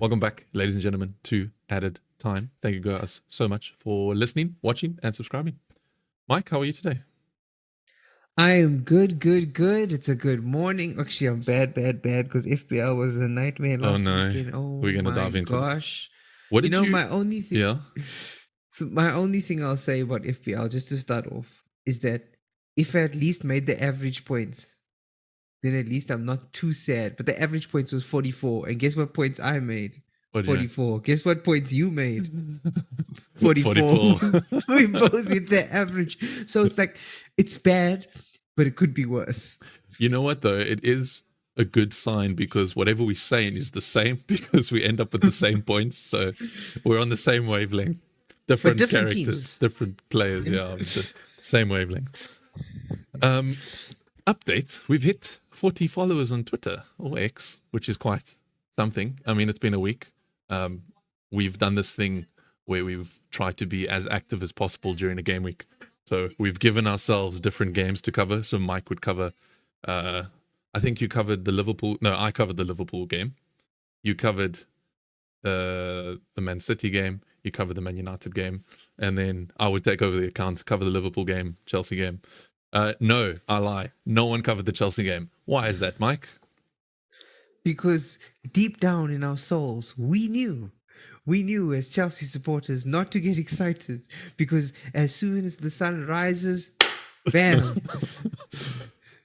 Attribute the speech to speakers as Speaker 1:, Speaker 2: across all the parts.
Speaker 1: Welcome back, ladies and gentlemen, to Added Time. Thank you guys so much for listening, watching, and subscribing. Mike, how are you today?
Speaker 2: I am good. It's a good morning. Actually, I'm bad because FPL was a nightmare last weekend. Oh
Speaker 1: We're gonna
Speaker 2: my
Speaker 1: dive into
Speaker 2: gosh.
Speaker 1: What did you?
Speaker 2: My only thing.
Speaker 1: Yeah.
Speaker 2: So my only thing I'll say about FPL, just to start off, is that if I at least made the average points, then at least I'm not too sad. But the average points was 44, and guess what points I made? 44. Guess what points you made? 44. We both hit the average. So it's like, it's bad, but it could be worse.
Speaker 1: You know what, though? It is a good sign because whatever we're saying is the same because we end up with the same points. So we're on the same wavelength. Different characters,
Speaker 2: teams.
Speaker 1: Different players. Yeah, the same wavelength. Update. We've hit 40 followers on Twitter or X, which is quite something. I mean, it's been a week. We've done this thing where we've tried to be as active as possible during a game week. So we've given ourselves different games to cover. So Mike would cover, I think you covered the Liverpool. No, I covered the Liverpool game. You covered the Man City game. You covered the Man United game. And then I would take over the account, cover the Liverpool game, Chelsea game. No, I lie. No one covered the Chelsea game. Why is that, Mike?
Speaker 2: Because deep down in our souls, we knew as Chelsea supporters not to get excited, because as soon as the sun rises, bam,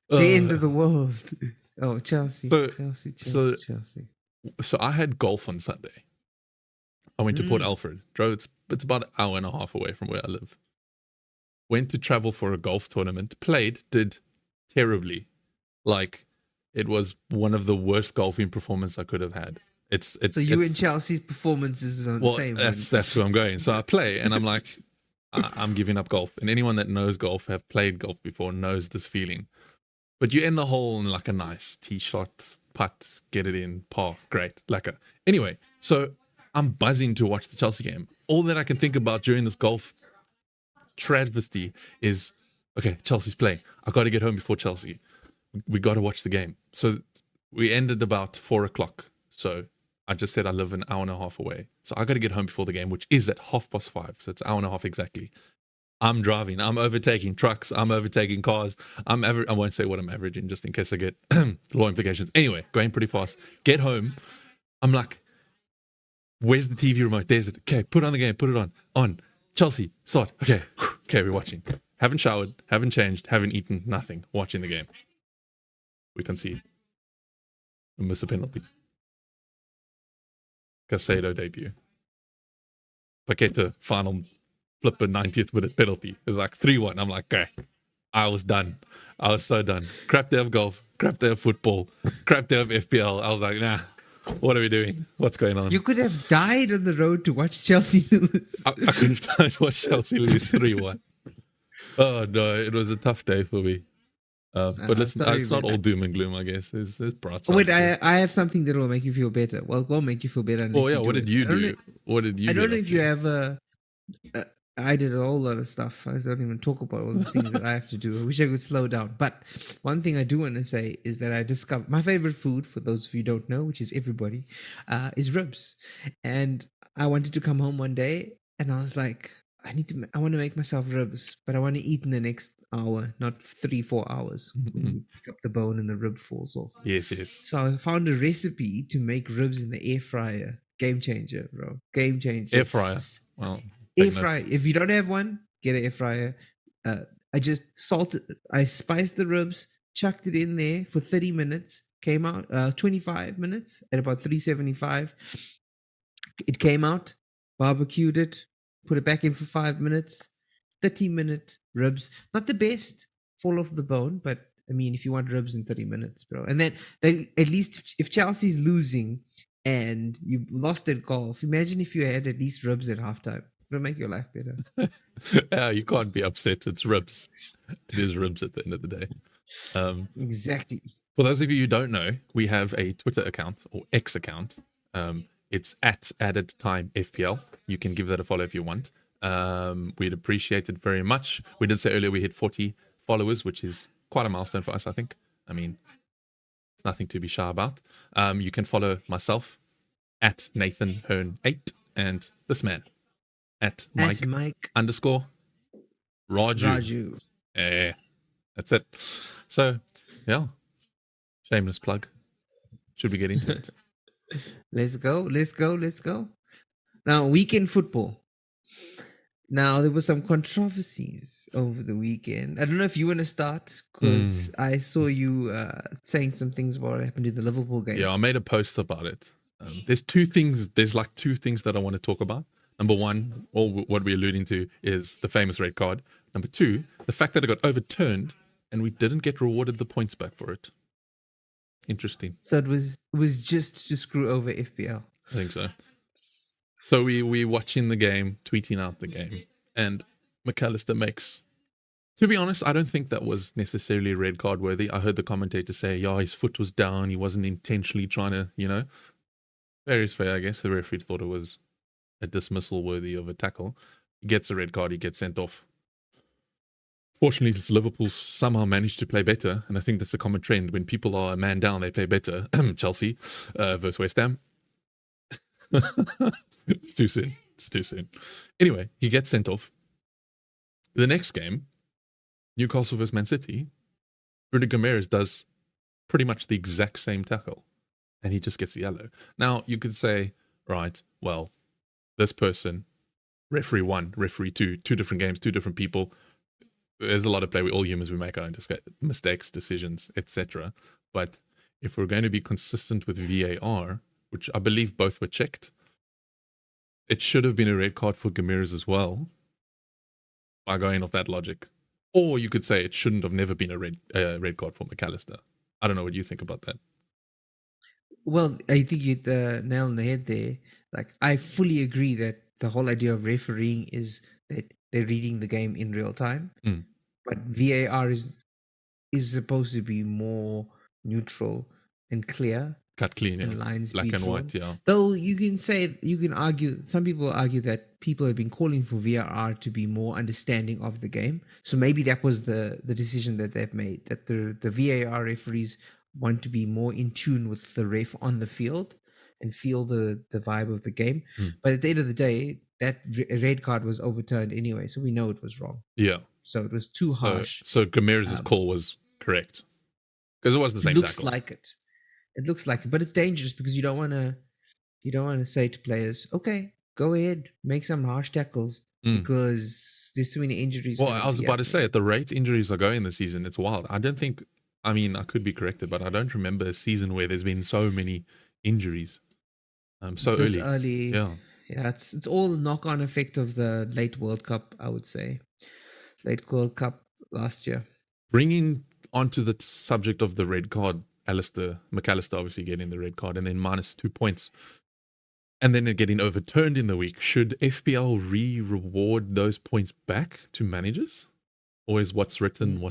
Speaker 2: the end of the world. Oh, Chelsea.
Speaker 1: So I had golf on Sunday. I went to Port Alfred. Drove. It's about an hour and a half away from where I live. Went to travel for a golf tournament. Played. Did terribly. Like, it was one of the worst golfing performances I could have had. So
Speaker 2: you and Chelsea's performances are the same.
Speaker 1: That's where I'm going. So I play, and I'm like, I'm giving up golf. And anyone that knows golf, have played golf before, knows this feeling. But you end the hole in like a nice tee shot, putt, get it in, par, great. Anyway, so I'm buzzing to watch the Chelsea game. All that I can think about during this golf travesty is, okay, Chelsea's playing. I got to get home before Chelsea. We got to watch the game. So we ended about 4 o'clock. So I just said I live an hour and a half away. So I got to get home before the game, which is at 5:30. So it's an hour and a half exactly. I'm driving. I'm overtaking trucks. I'm overtaking cars. I won't say what I'm averaging just in case I get law implications. Anyway, going pretty fast. Get home. I'm like, where's the TV remote? There's it. Okay, put on the game. Put it on. On. Chelsea. Start. Okay. Okay, we're watching. Haven't showered. Haven't changed. Haven't eaten. Nothing. Watching the game. We concede. We miss a penalty. Caicedo debut. Paqueta final flipping 90th minute penalty. It was like 3-1. I'm like, okay. I was done. I was so done. Crap day of golf. Crap day of football. Crap day of FPL. I was like, nah. What are we doing? What's going on?
Speaker 2: You could have died on the road to watch Chelsea lose.
Speaker 1: I could have died to watch Chelsea lose 3-1. Oh, no. It was a tough day for me. But listen, it's not all doom and gloom, I guess. There's bright sides.
Speaker 2: Wait, I have something that will make you feel better. Well, it won't make you feel better.
Speaker 1: Oh, yeah. What did you do?
Speaker 2: I don't know if you ever... I did a whole lot of stuff. I don't even talk about all the things that I have to do. I wish I could slow down. But one thing I do want to say is that I discovered my favorite food, for those of you who don't know, which is everybody, is ribs. And I wanted to come home one day and I was like, I want to make myself ribs, but I want to eat in the next hour, not 3-4 hours. When you pick up the bone and the rib falls off.
Speaker 1: Yes.
Speaker 2: So I found a recipe to make ribs in the air fryer. Game changer, bro. Game changer.
Speaker 1: Air fryer. Well,
Speaker 2: air fryer. If you don't have one, get an air fryer. I just I spiced the ribs, chucked it in there for 30 minutes. Came out 25 minutes at about 375. It came out, barbecued it, put it back in for 5 minutes. 30-minute ribs. Not the best, fall off the bone, but I mean, if you want ribs in 30 minutes, bro. And then at least if Chelsea's losing and you lost at golf, imagine if you had at least ribs at halftime. It'll make your life better.
Speaker 1: Yeah, you can't be upset. It's ribs. It is ribs at the end of the day.
Speaker 2: Exactly.
Speaker 1: For those of you who don't know, we have a Twitter account or X account. It's at Added Time FPL. You can give that a follow if you want. We'd appreciate it very much. We did say earlier we hit 40 followers, which is quite a milestone for us, I think. I mean, It's nothing to be shy about. You can follow myself at Nathan Hurn 8 and this man at Mike
Speaker 2: Mike
Speaker 1: _ Raju.
Speaker 2: Raju.
Speaker 1: Yeah, that's it. So, yeah, shameless plug. Should we get into it?
Speaker 2: Let's go. Now, weekend football. Now, there were some controversies over the weekend. I don't know if you want to start, because I saw you saying some things about what happened in the Liverpool game.
Speaker 1: Yeah, I made a post about it. There's two things that I want to talk about. Number one, or what we're alluding to, is the famous red card. Number two, the fact that it got overturned and we didn't get rewarded the points back for it. Interesting.
Speaker 2: So it was just to screw over FPL.
Speaker 1: I think so. So we watching the game, tweeting out the game, and McAllister makes. To be honest, I don't think that was necessarily red card worthy. I heard the commentator say, yeah, his foot was down. He wasn't intentionally trying to, fair is fair, I guess. The referee thought it was a dismissal worthy of a tackle. He gets a red card. He gets sent off. Fortunately, Liverpool somehow managed to play better. And I think that's a common trend. When people are a man down, they play better. Chelsea versus West Ham. It's too soon. Anyway, he gets sent off. The next game, Newcastle versus Man City, Bruno Gomes does pretty much the exact same tackle, and he just gets the yellow. Now, you could say, right, well, this person, referee 1, referee 2, two different games, two different people. There's a lot of play. We're all humans. We make our own mistakes, decisions, etc. But if we're going to be consistent with VAR, which I believe both were checked, it should have been a red card for Gomes as well, by going off that logic. Or you could say it shouldn't have never been a red card for McAllister. I don't know what you think about that.
Speaker 2: Well, I think you hit the nail on the head there. Like, I fully agree that the whole idea of refereeing is that they're reading the game in real time. But VAR is supposed to be more neutral and clear.
Speaker 1: Cut clean,
Speaker 2: and
Speaker 1: yeah.
Speaker 2: lines
Speaker 1: Black and
Speaker 2: drawn.
Speaker 1: white, yeah.
Speaker 2: Though you can argue, some people argue that people have been calling for VAR to be more understanding of the game. So maybe that was the decision that they've made, that the VAR referees want to be more in tune with the ref on the field and feel the vibe of the game. But at the end of the day, that red card was overturned anyway, so we know it was wrong.
Speaker 1: Yeah.
Speaker 2: So it was too harsh.
Speaker 1: So Gomes' call was correct. Because it was the same
Speaker 2: tackle.
Speaker 1: tackle.
Speaker 2: It looks like it, but it's dangerous because you don't want to say to players, okay, go ahead, make some harsh tackles because there's too many injuries.
Speaker 1: Well, I was about to say, at the rate injuries are going this season, it's wild. I could be corrected, but I don't remember a season where there's been so many injuries.
Speaker 2: This early.
Speaker 1: Yeah.
Speaker 2: Yeah, it's all knock-on effect of the late World Cup, I would say. Late World Cup last year.
Speaker 1: Bringing onto the subject of the red card, McAllister obviously getting the red card and then -2 points. And then it getting overturned in the week. Should FPL reward those points back to managers? Or is what's written?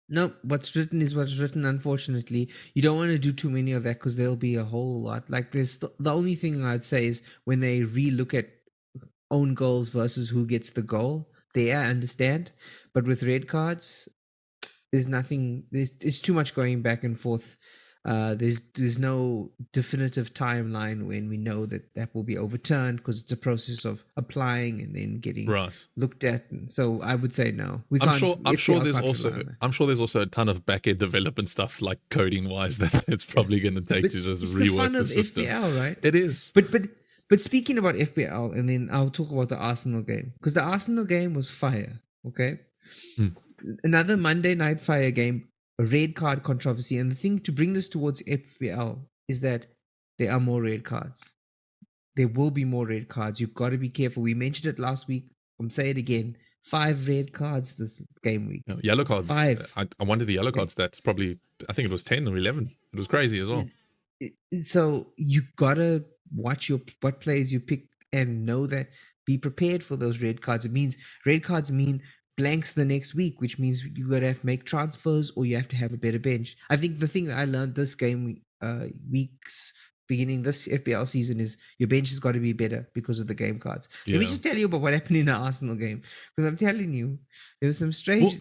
Speaker 2: Nope, what's written is what's written, unfortunately. You don't want to do too many of that because there'll be a whole lot. Like, there's the only thing I'd say is when they re-look at own goals versus who gets the goal, I understand. But with red cards, there's nothing. It's too much going back and forth. There's no definitive timeline when we know that will be overturned because it's a process of applying and then getting looked at. And so I would say no. I'm sure
Speaker 1: there's also a ton of back end development stuff, like coding wise, that it's probably going to take to just rework the system.
Speaker 2: FPL, right?
Speaker 1: It is.
Speaker 2: But speaking about FPL, and then I'll talk about the Arsenal game, because the Arsenal game was fire. Okay. Another Monday night fire game, a red card controversy. And the thing to bring this towards FPL is that there are more red cards. There will be more red cards. You've got to be careful. We mentioned it last week. I'm saying it again. 5 red cards this game week.
Speaker 1: No, yellow cards.
Speaker 2: 5.
Speaker 1: I wanted the yellow cards. That's probably, I think it was 10 or 11. It was crazy as well.
Speaker 2: So you got to watch what players you pick and know that. Be prepared for those red cards. Red cards mean blanks the next week, which means you got to have to make transfers or you have to have a better bench. I think the thing that I learned this game weeks beginning this FPL season is your bench has got to be better because of the game cards. Let me just tell you about what happened in the Arsenal game, because I'm telling you, there was some strange.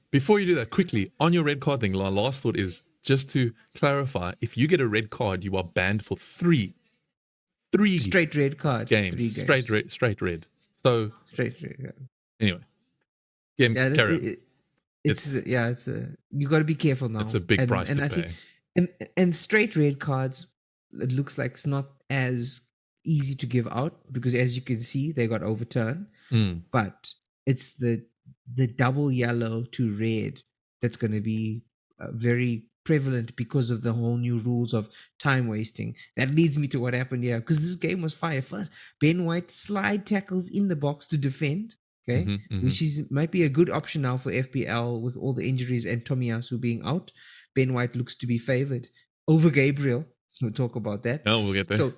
Speaker 1: Before you do that, quickly on your red card thing, my last thought is just to clarify, if you get a red card, you are banned for three
Speaker 2: straight red card.
Speaker 1: games.
Speaker 2: 3 games.
Speaker 1: Straight red. So
Speaker 2: Straight red. Yeah.
Speaker 1: anyway, carry on.
Speaker 2: It's you got to be careful now.
Speaker 1: It's a big price to pay.
Speaker 2: And straight red cards, it looks like it's not as easy to give out because, as you can see, they got overturned. But it's the double yellow to red that's going to be very prevalent because of the whole new rules of time wasting. That leads me to what happened here, because this game was fire. First, Ben White slide tackles in the box to defend. Okay, which might be a good option now for FPL with all the injuries and Tomiyasu being out. Ben White looks to be favored over Gabriel. We'll talk about that.
Speaker 1: Oh, we'll get there.
Speaker 2: So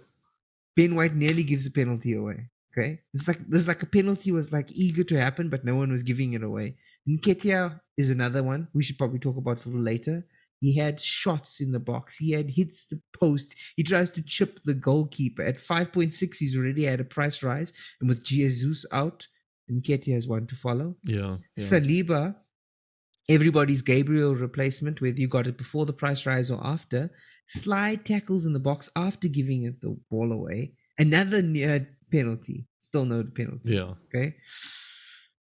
Speaker 2: Ben White nearly gives a penalty away. Okay, there's like a penalty was like eager to happen, but no one was giving it away. Nketiah is another one we should probably talk about a little later. He had shots in the box. He had hits the post. He tries to chip the goalkeeper. At 5.6, he's already had a price rise, and with Jesus out, Nketiah has one to follow.
Speaker 1: Yeah.
Speaker 2: Saliba, everybody's Gabriel replacement, whether you got it before the price rise or after. Slide tackles in the box after giving it the ball away. Another near penalty. Still no penalty.
Speaker 1: Yeah.
Speaker 2: Okay.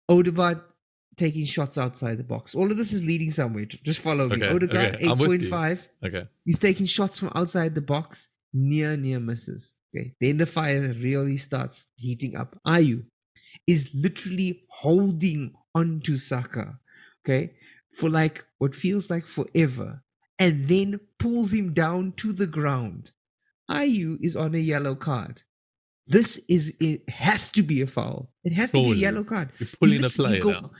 Speaker 2: Odegaard taking shots outside the box. All of this is leading somewhere. Just follow me. Odegaard, 8.5.
Speaker 1: Okay.
Speaker 2: He's taking shots from outside the box. Near misses. Okay. Then the fire really starts heating up. Ayew is literally holding onto Saka, okay, for like what feels like forever, and then pulls him down to the ground. Ayew is on a yellow card. It has to be a foul. It has to be a yellow card.
Speaker 1: You're pulling a play now.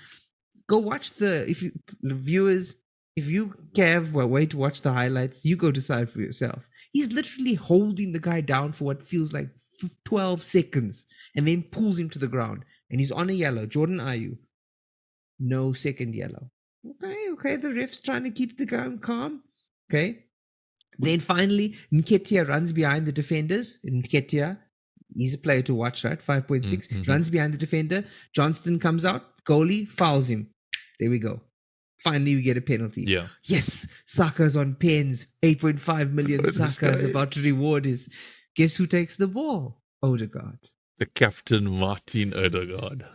Speaker 2: Go watch the viewers. If you can't wait to watch the highlights, you go decide for yourself. He's literally holding the guy down for what feels like 12 seconds and then pulls him to the ground. And he's on a yellow. Jordan Ayew. No second yellow. Okay. The ref's trying to keep the game calm. Okay. Then finally, Nketiah runs behind the defenders. Nketiah, he's a player to watch, right? 5.6. Runs behind the defender. Johnston comes out. Goalie fouls him. There we go. Finally, we get a penalty.
Speaker 1: Yeah.
Speaker 2: Yes, Saka's on pens. 8.5 million. Saka is about to reward his. Guess who takes the ball? Odegaard.
Speaker 1: The captain, Martin Odegaard.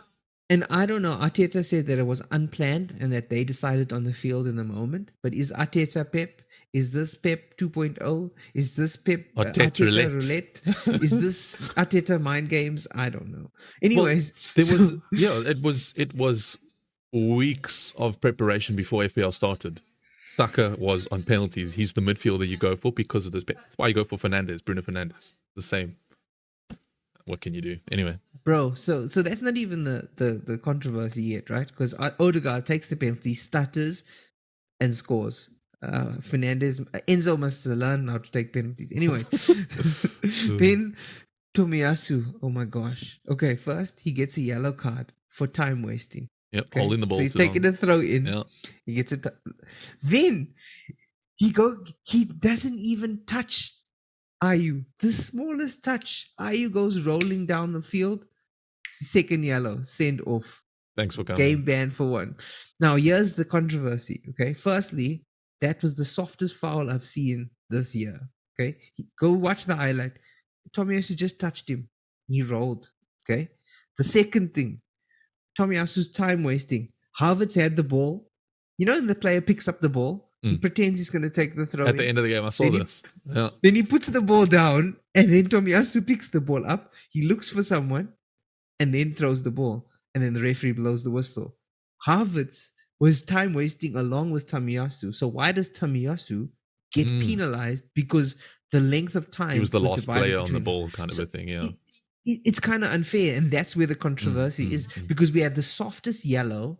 Speaker 2: And I don't know. Arteta said that it was unplanned and that they decided on the field in the moment. But is Arteta Pep? Is this Pep 2.0? Is this Pep
Speaker 1: Arteta roulette?
Speaker 2: Is this Arteta mind games? I don't know. Anyways,
Speaker 1: it was weeks of preparation before FPL started. Saka was on penalties. He's the midfielder you go for because of this. That's why you go for Bruno Fernandes. The same. What can you do? Anyway.
Speaker 2: Bro, so that's not even the controversy yet, right? Because Odegaard takes the penalty, stutters, and scores. Fernandes, Enzo must learn how to take penalties. Anyways. Then Tomiyasu, oh my gosh. Okay, first he gets a yellow card for time wasting.
Speaker 1: Yep,
Speaker 2: okay?
Speaker 1: holding the ball.
Speaker 2: So he's taking a throw in.
Speaker 1: Yep.
Speaker 2: He gets it. Then he doesn't even touch Ayew. The smallest touch. Ayew goes rolling down the field. Second yellow. Send off.
Speaker 1: Thanks for coming.
Speaker 2: Game ban for one. Now here's the controversy. Okay. Firstly, that was the softest foul I've seen this year. Okay. Go watch the highlight. Tomiyasu just touched him. He rolled. Okay. The second thing. Tomiyasu's time wasting. Havertz had the ball. You know when the player picks up the ball? He pretends he's going to take the throw.
Speaker 1: At the end of the game, I saw this. Yeah.
Speaker 2: Then he puts the ball down, and then Tomiyasu picks the ball up. He looks for someone, and then throws the ball. And then the referee blows the whistle. Havertz was time wasting along with Tomiyasu. So why does Tomiyasu get penalized? Because the length of time
Speaker 1: he was the last player on the ball, kind of a thing. Yeah.
Speaker 2: It's kind of unfair, and that's where the controversy is, because we had the softest yellow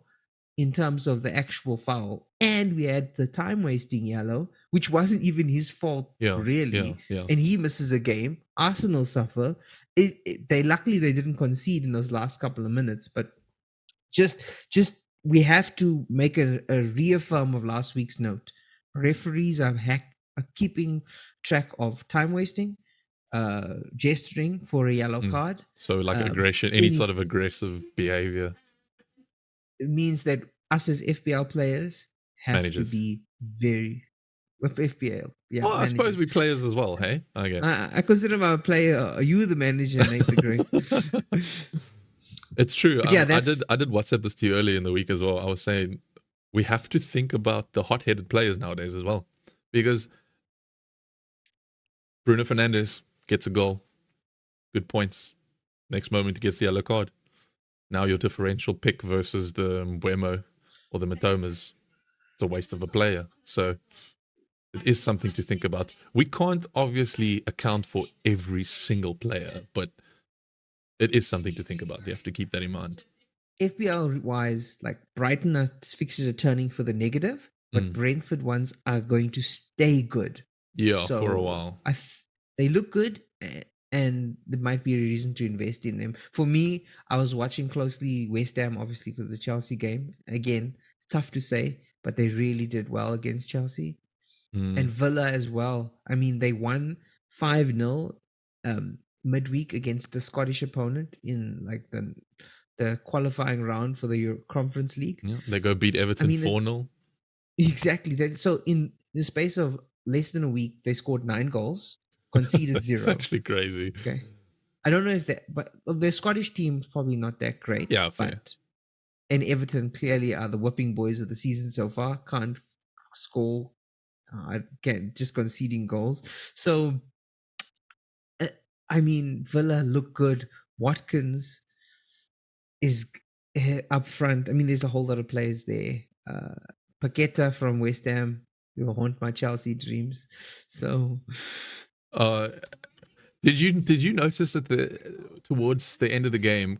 Speaker 2: in terms of the actual foul, and we had the time wasting yellow, which wasn't even his fault really, and he misses a game. Arsenal suffer. Luckily they didn't concede in those last couple of minutes, but just we have to make a reaffirm of last week's note. Referees are keeping track of time wasting, gesturing for a yellow card.
Speaker 1: So like aggression, any sort of aggressive behavior.
Speaker 2: It means that us as FPL players have to be very, with FPL. Yeah,
Speaker 1: Well, I suppose
Speaker 2: managers.
Speaker 1: we players as well, hey? Okay.
Speaker 2: I consider my player. Are you the manager, Nate the Great?
Speaker 1: It's true.
Speaker 2: But yeah,
Speaker 1: I
Speaker 2: that's
Speaker 1: did WhatsApp this to you earlier in the week as well. I was saying we have to think about the hot-headed players nowadays as well, because Bruno Fernandes gets a goal, good points. Next moment he gets the yellow card. Now your differential pick versus the Mbeumo or the Matomas, it's a waste of a player. So it is something to think about. We can't obviously account for every single player, but it is something to think about. You have to keep that in mind.
Speaker 2: FPL wise, like Brighton fixtures are turning for the negative, but Brentford ones are going to stay good.
Speaker 1: Yeah,
Speaker 2: So
Speaker 1: for a while.
Speaker 2: they look good, and there might be a reason to invest in them. For me, I was watching closely West Ham, obviously, because of the Chelsea game. Again, it's tough to say, but they really did well against Chelsea. And Villa as well. I mean, they won 5-0 midweek against a Scottish opponent in like the qualifying round for the Euro Conference League.
Speaker 1: Yeah, they go beat Everton 4-0.
Speaker 2: Exactly. So in the space of less than a week, they scored 9 goals, conceded 0.
Speaker 1: It's actually crazy.
Speaker 2: Okay. I don't know if that, but their Scottish team's probably not that great.
Speaker 1: Yeah, fair.
Speaker 2: But and Everton clearly are the whipping boys of the season so far. Can't score. Again, just conceding goals. So, I mean, Villa look good. Watkins is up front. I mean, there's a whole lot of players there. Paqueta from West Ham will haunt my Chelsea dreams. So,
Speaker 1: did you notice that towards the end of the game,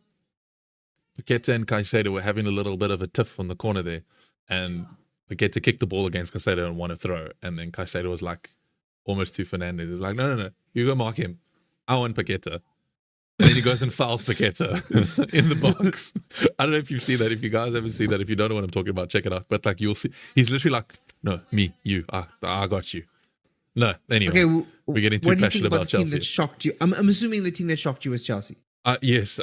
Speaker 1: Paqueta and Caicedo were having a little bit of a tiff on the corner there, and Paqueta kicked the ball against Caicedo and won a throw, and then Caicedo was like almost to Fernandes. He's like, no, you go mark him. I want Paqueta. And then he goes and fouls Paqueta in the box. I don't know if you've seen that. If you guys haven't seen that, if you don't know what I'm talking about, check it out. But like you'll see, he's literally like, no, me, you, I got you. No, anyway,
Speaker 2: okay,
Speaker 1: we're getting too passionate about
Speaker 2: the team
Speaker 1: Chelsea.
Speaker 2: that shocked you? I'm assuming the team that shocked you was Chelsea.
Speaker 1: Yes.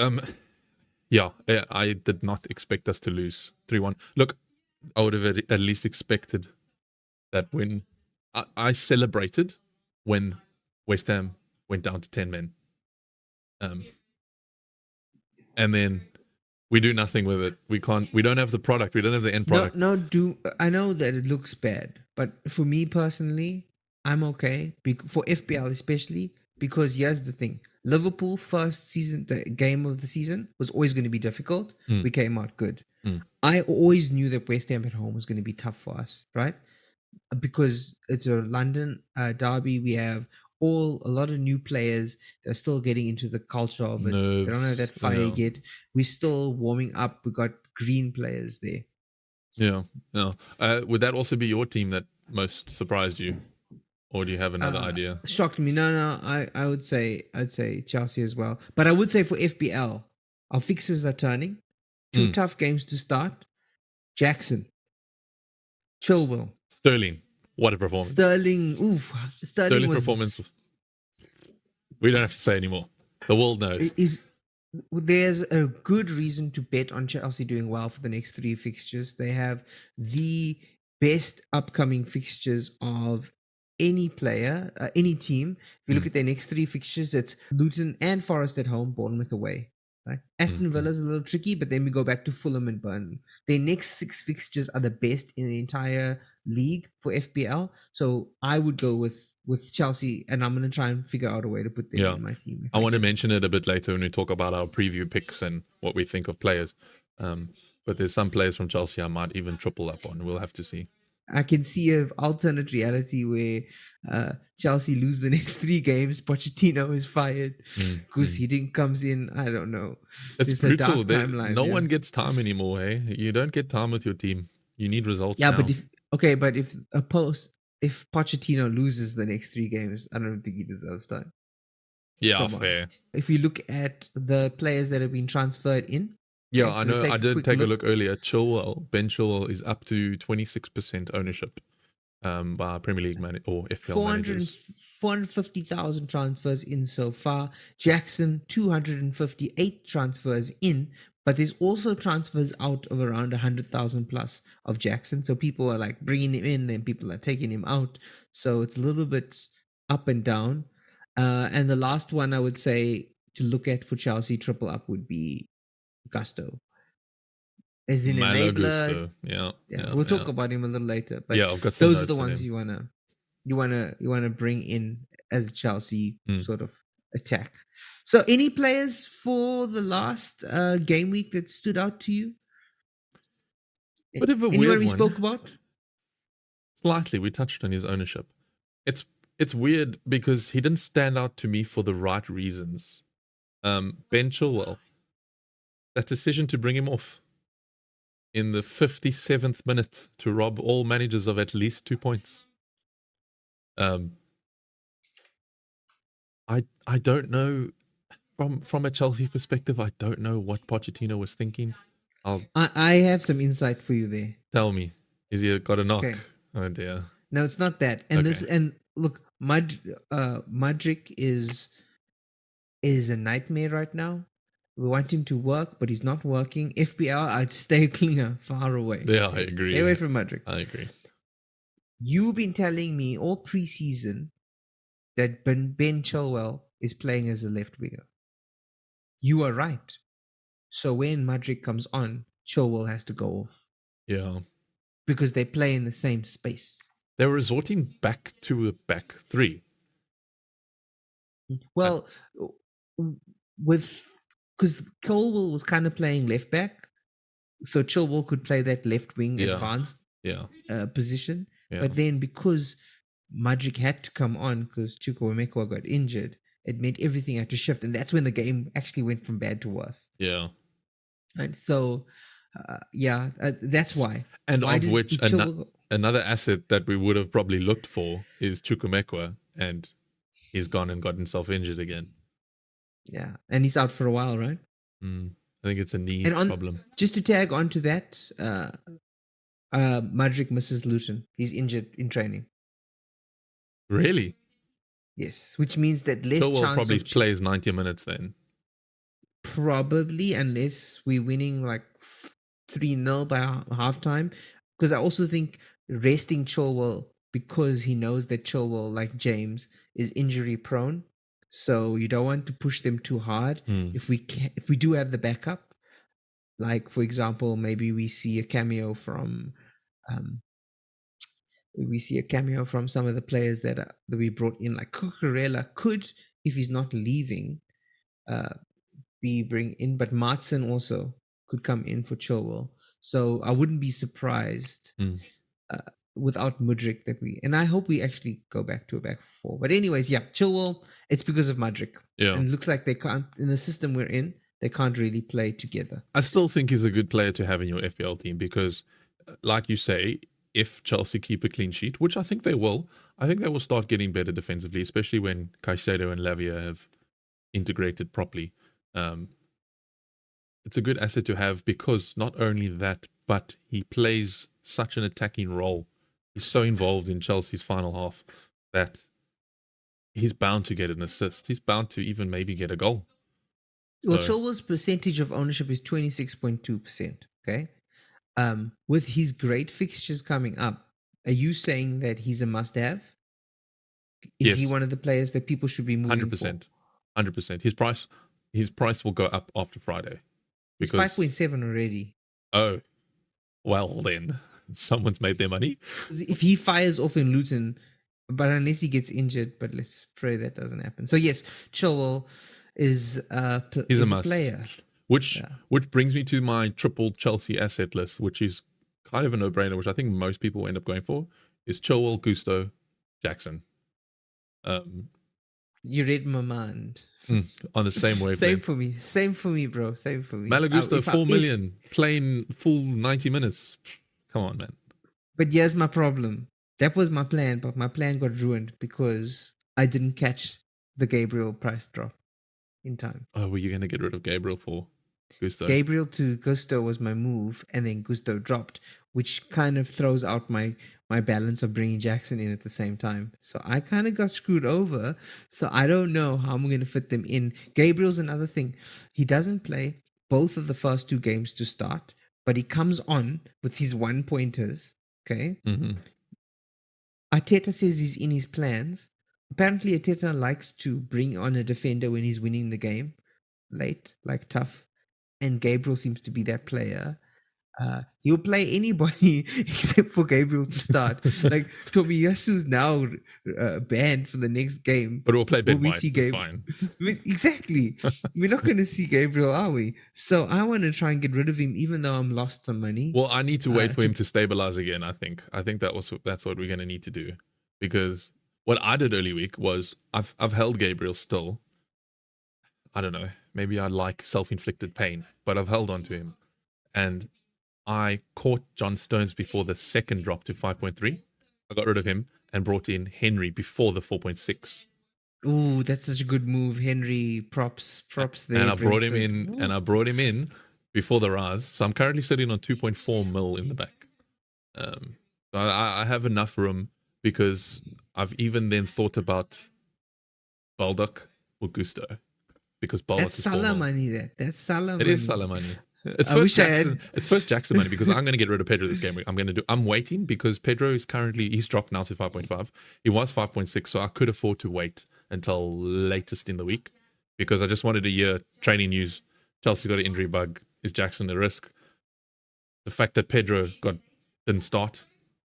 Speaker 1: Yeah, I did not expect us to lose 3-1. Look, I would have at least expected that when I celebrated when West Ham went down to 10 men. And then we do nothing with it. We don't have the product. We don't have the end product.
Speaker 2: I know that it looks bad, but for me personally, I'm okay. For FPL especially, because here's the thing. Liverpool first season, the game of the season was always going to be difficult. We came out good. I always knew that West Ham at home was going to be tough for us, right? Because it's a London derby. We have a lot of new players that are still getting into the culture of it. They don't have that fire yet. We're still warming up. We got green players there.
Speaker 1: Yeah. Would that also be your team that most surprised you? Or do you have another idea?
Speaker 2: Shocked me. No. I'd say Chelsea as well. But I would say for FPL, our fixtures are turning. 2 tough games to start. Jackson. Chilwell.
Speaker 1: Sterling. What a performance.
Speaker 2: Sterling was,
Speaker 1: performance. We don't have to say anymore. The world knows.
Speaker 2: There's a good reason to bet on Chelsea doing well for the next 3 fixtures. They have the best upcoming fixtures of any player, any team. If you look at their next 3 fixtures, it's Luton and Forest at home, Bournemouth away. Right? Aston Villa's a little tricky, but then we go back to Fulham and Burnley. Their next 6 fixtures are the best in the entire league for FPL. So I would go with Chelsea, and I'm going to try and figure out a way to put them in my team.
Speaker 1: I want to mention it a bit later when we talk about our preview picks and what we think of players. But there's some players from Chelsea I might even triple up on. We'll have to see.
Speaker 2: I can see an alternate reality where Chelsea lose the next 3 games. Pochettino is fired. Gus Hiddink comes in. I don't know.
Speaker 1: It's brutal. No one gets time anymore. Hey, you don't get time with your team. You need results.
Speaker 2: Yeah,
Speaker 1: now.
Speaker 2: but if Pochettino loses the next 3 games, I don't think he deserves time.
Speaker 1: Yeah, fair.
Speaker 2: If you look at the players that have been transferred in.
Speaker 1: Yeah, I know. I did take a look earlier. Ben Chilwell is up to 26% ownership. by Premier League or FPL
Speaker 2: 400,
Speaker 1: managers.
Speaker 2: 450,000 transfers in so far. Jackson, 258 transfers in, but there's also transfers out of around 100,000 plus of Jackson. So people are like bringing him in, then people are taking him out. So it's a little bit up and down. And the last one I would say to look at for Chelsea triple up would be Gusto. As an
Speaker 1: Malo
Speaker 2: enabler.
Speaker 1: Gusto. Yeah.
Speaker 2: We'll talk about him a little later. But
Speaker 1: yeah, I've got some
Speaker 2: those are the
Speaker 1: notes on
Speaker 2: ones
Speaker 1: him.
Speaker 2: you wanna bring in as a Chelsea
Speaker 1: Mm.
Speaker 2: sort of attack. So any players for the last game week that stood out to you?
Speaker 1: Bit of a
Speaker 2: Anyone
Speaker 1: weird
Speaker 2: we
Speaker 1: one.
Speaker 2: spoke about?
Speaker 1: Slightly, we touched on his ownership. It's weird because he didn't stand out to me for the right reasons. Ben Chilwell, that decision to bring him off in the 57th minute to rob all managers of at least 2 points. I don't know from a Chelsea perspective. I don't know what Pochettino was thinking.
Speaker 2: I have some insight for you there.
Speaker 1: Tell me, is he got a knock?
Speaker 2: Okay.
Speaker 1: Oh dear.
Speaker 2: No, it's not that. And
Speaker 1: Okay.
Speaker 2: look, Mudryk is a nightmare right now. We want him to work, but he's not working. FPL, I'd stay cleaner, far away.
Speaker 1: Yeah, I agree.
Speaker 2: Stay away from Mudryk.
Speaker 1: I agree.
Speaker 2: You've been telling me all preseason that Ben Chilwell is playing as a left winger. You are right. So when Mudryk comes on, Chilwell has to go off.
Speaker 1: Yeah.
Speaker 2: Because they play in the same space.
Speaker 1: They're resorting back to a back three.
Speaker 2: Well, because Chilwell was kind of playing left back, so Chilwell could play that left wing advanced position.
Speaker 1: Yeah.
Speaker 2: But then because Mudryk had to come on because Chukwuemeka got injured, it made everything had to shift, and that's when the game actually went from bad to worse.
Speaker 1: Yeah.
Speaker 2: And so, that's why.
Speaker 1: And
Speaker 2: why
Speaker 1: of which
Speaker 2: Chilwell...
Speaker 1: another asset that we would have probably looked for is Chukwuemeka, and he's gone and got himself injured again.
Speaker 2: Yeah, and he's out for a while, right?
Speaker 1: I think it's a knee problem.
Speaker 2: Just to tag onto that, Mudryk misses Luton. He's injured in training.
Speaker 1: Really?
Speaker 2: Yes, which means that less
Speaker 1: Chilwell
Speaker 2: chance
Speaker 1: probably plays 90 minutes then.
Speaker 2: Probably, unless we're winning like 3-0 by halftime. Because I also think resting Chilwell, because he knows that Chilwell, like James, is injury prone. So you don't want to push them too hard. If we do have the backup, like for example, maybe we see a cameo from some of the players that we brought in, like Cucurella could, if he's not leaving, be bring in, but Maddison also could come in for Chilwell. So I wouldn't be surprised without Mudryk and I hope we actually go back to a back four. But anyways, Chilwell, it's because of Mudryk.
Speaker 1: Yeah.
Speaker 2: And it looks like they can't, in the system we're in, they can't really play together.
Speaker 1: I still think he's a good player to have in your FPL team because, like you say, if Chelsea keep a clean sheet, which I think they will start getting better defensively, especially when Caicedo and Lavia have integrated properly. It's a good asset to have because not only that, but he plays such an attacking role. He's so involved in Chelsea's final half that he's bound to get an assist. He's bound to even maybe get a goal.
Speaker 2: Well, Chilwell's percentage of ownership is 26.2%. Okay. With his great fixtures coming up, are you saying that he's a must-have? Is he one of the players that people should be moving
Speaker 1: 100%. 100%. His price will go up after Friday.
Speaker 2: It's 5.7 already.
Speaker 1: Oh, well then, someone's made their money.
Speaker 2: If he fires off in Luton, but unless he gets injured, but let's pray that doesn't happen. So yes, Chilwell is a player.
Speaker 1: Which brings me to my triple Chelsea asset list, which is kind of a no-brainer, which I think most people end up going for, is Chilwell, Gusto, Jackson.
Speaker 2: You read my mind.
Speaker 1: On the same wavelength.
Speaker 2: Same for me, bro. Same for me.
Speaker 1: Malo Gusto, 4 million, playing full 90 minutes. Come on, man.
Speaker 2: But here's my problem. That was my plan, but my plan got ruined because I didn't catch the Gabriel price drop in time.
Speaker 1: Oh, were you going to get rid of Gabriel for? Gusto.
Speaker 2: Gabriel to Gusto was my move, and then Gusto dropped, which kind of throws out my balance of bringing Jackson in at the same time. So I kind of got screwed over. So I don't know how I'm going to fit them in. Gabriel's another thing. He doesn't play both of the first 2 games to start, but he comes on with his 1-pointers. Okay.
Speaker 1: Mm-hmm.
Speaker 2: Arteta says he's in his plans. Apparently, Arteta likes to bring on a defender when he's winning the game late, like tough. And Gabriel seems to be that player. He'll play anybody except for Gabriel to start. Like Tomiyasu's now banned for the next game.
Speaker 1: But we'll play Ben
Speaker 2: Will we
Speaker 1: White.
Speaker 2: see
Speaker 1: It's fine.
Speaker 2: Exactly. We're not going to see Gabriel, are we? So I want to try and get rid of him, even though I'm lost some money.
Speaker 1: Well, I need to wait for him to stabilize again. I think that's what we're going to need to do, because what I did early week was I've held Gabriel still. I don't know. Maybe I like self-inflicted pain, but I've held on to him, and I caught John Stones before the second drop to 5.3. I got rid of him and brought in Henry before the 4.6.
Speaker 2: Ooh, that's such a good move, Henry. Props there.
Speaker 1: And I brought him
Speaker 2: Brentford.
Speaker 1: in, and I brought him in before the rise. So I'm currently sitting on 2.4 mil in the back. So I have enough room, because I've even then thought about Baldock or Gusto, because Baldock
Speaker 2: That's
Speaker 1: is
Speaker 2: Salah money. That's Salah money.
Speaker 1: It is Salah money. It's
Speaker 2: I
Speaker 1: first
Speaker 2: wish I
Speaker 1: Jackson.
Speaker 2: had.
Speaker 1: It's first Jackson money, because I'm going to get rid of Pedro this game. I'm waiting, because Pedro is currently, he's dropped now to 5.5. He was 5.6, so I could afford to wait until latest in the week, because I just wanted to hear training news. Chelsea's got an injury bug. Is Jackson a risk? The fact that Pedro didn't start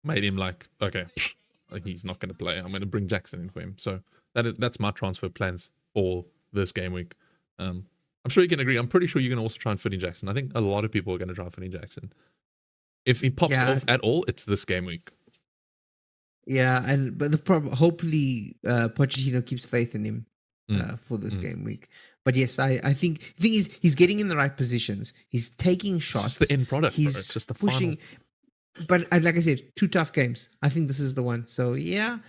Speaker 1: made him like, okay, he's not going to play. I'm going to bring Jackson in for him. So that's my transfer plans for this game week. I'm sure you can agree. I'm pretty sure you can also try and fit in Jackson. I think a lot of people are going to try and fit in Jackson. If he pops off at all, it's this game week.
Speaker 2: Yeah, but the problem, hopefully, Pochettino keeps faith in him for this game week. But yes, I think the thing is, he's getting in the right positions. He's taking shots.
Speaker 1: It's just the end product.
Speaker 2: He's
Speaker 1: It's just the
Speaker 2: pushing.
Speaker 1: final.
Speaker 2: But like I said, 2 tough games. I think this is the one. So yeah,